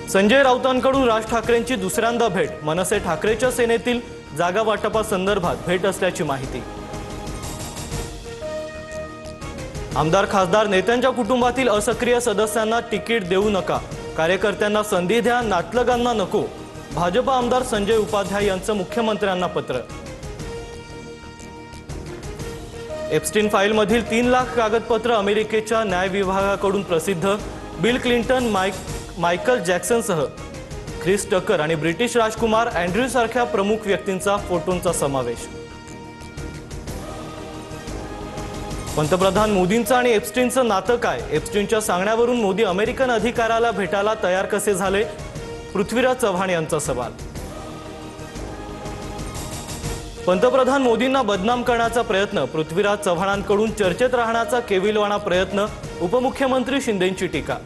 संजय राऊतांकडून राज ठाकरेंची दुसऱ्यांदा भेट। मनसे ठाकरेच्या सेनेतील जागा वाटपासंदर्भात भेट असल्याची माहिती। आमदार खासदार नेत्यांच्या कुटुंबातील असक्रिय सदस्यांना तिकीट देऊ नका, कार्यकर्त्यांना संधी द्या, नातलगांना नको। भाजप आमदार संजय उपाध्याय यांचं मुख्यमंत्र्यांना पत्र। एप्स्टीन फाईलमधील 3 लाख कागदपत्र अमेरिकेच्या न्याय विभागाकडून प्रसिद्ध। बिल क्लिंटन, मायकल जॅक्सनसह ख्रिस टकर आणि ब्रिटिश राजकुमार अँड्र्यू सारख्या प्रमुख व्यक्तींचा फोटोंचा समावेश। पंतप्रधान मोदींचं आणि एप्स्टीनचं नातं काय? एप्स्टीनच्या सांगण्यावरून मोदी अमेरिकन अधिकाऱ्याला भेटायला तयार कसे झाले? पृथ्वीराज चव्हाण यांचा सवाल। पंतप्रधान मोदींना बदनाम करण्याचा प्रयत्न, पृथ्वीराज चव्हाणांकडून चर्चेत राहण्याचा केविलवाणा प्रयत्न, उपमुख्यमंत्री शिंदेंची टीका।